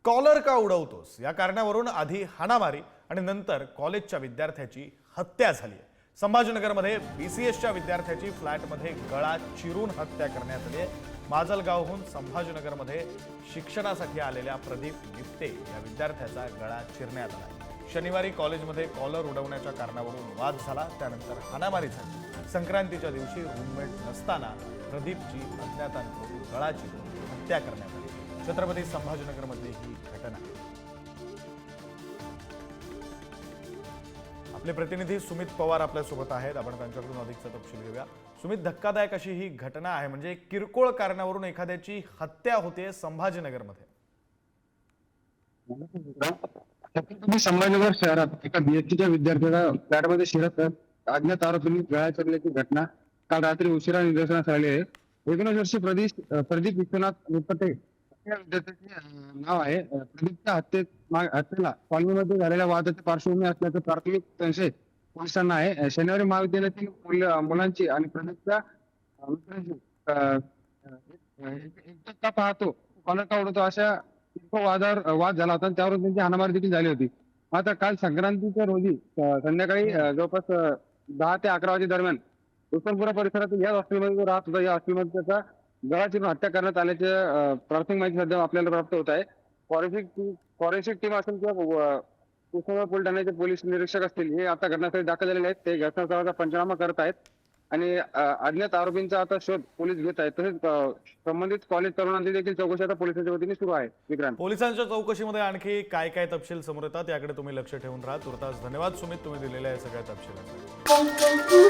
Collar का उडवतोस या कारणावरून आधी हाणामारी आणि नंतर कॉलेजच्या विद्यार्थ्याची हत्या झाली आहे। संभाजीनगरमध्ये बीसीएसच्या विद्यार्थ्याची फ्लॅटमध्ये गळा चिरून हत्या करण्यात आली आहे। माजलगावहून संभाजीनगरमध्ये शिक्षणासाठी आलेल्या प्रदीप गिफ्ते या विद्यार्थ्याचा गळा चिरण्यात आला। शनिवारी कॉलेजमध्ये कॉलर उडवण्याच्या कारणावरून वाद झाला, त्यानंतर हाणामारी झाली। संक्रांतीच्या दिवशी रूममेट नसताना प्रदीपची अज्ञातांकडून गळा चिरून हत्या करण्यात आली। छत्रपती संभाजीनगरमधली ही घटना। आपले प्रतिनिधी सुमित पवार आपल्या सोबत आहेत, आपण त्यांच्याकडून अधिकचा तपशील घेऊया। सुमित, धक्कादायक अशी ही घटना आहे, म्हणजे किरकोळ कारणावरून एखाद्याची हत्या होते संभाजीनगरमध्ये। छत्रपती संभाजीनगर शहरात एका बीएससीच्या विद्यार्थ्याला फ्लॅटमध्ये शिरत अज्ञात आरोपींनी गळा चिरल्याची घटना काल रात्री उशिरा निदर्शनास आली आहे। 19 वर्षीय प्रदीप विश्वनाथ निपटे या विद्यार्थ्याचे नाव आहे। प्रदीपच्या हत्येला कॉलनीमध्ये झालेल्या वादाची पार्श्वभूमी असल्याचं प्राथमिक संशय पोलिसांना आहे। शनिवारी महाविद्यालयातील मुलांची आणि प्रदीपच्या मित्रांची एकटा पाहतो कॉलर का उडवतो अशा वाद झाला होता, त्यावरून त्यांची हाणामारी देखील झाली होती। मात्र काल संक्रांतीच्या रोजी संध्याकाळी जवळपास 10 ते 11 वाजे दरम्यान हुसेनपुरा परिसरातील या हॉस्टेलमध्ये राहत होता। या हॉस्टेलमध्ये त्याचा गळा चिरून हत्या करण्यात आल्याचे प्राथमिक माहिती सध्या आपल्याला प्राप्त होत आहे। फॉरेन्सिक टीम असेल किंवा उस्मानाबाद पोलीस ठाण्याचे पोलीस निरीक्षक असतील, हे आता घटनास्थळी दाखल झालेले आहेत। ते घटनास्थळाचा पंचनामा करत आहेत आणि अज्ञात आरोपींचा आता शोध पोलीस घेत आहेत। तसेच संबंधित कॉलेज तरुणांची देखील चौकशी आता पोलिसांच्या वतीने सुरू आहे। विक्रांत, पोलिसांच्या चौकशीमध्ये आणखी काय काय तपशील समोर येतात याकडे तुम्ही लक्ष ठेवून राहा। तुर्तास धन्यवाद सुमित, तुम्ही दिलेल्या या सगळ्या तपशिलासाठी।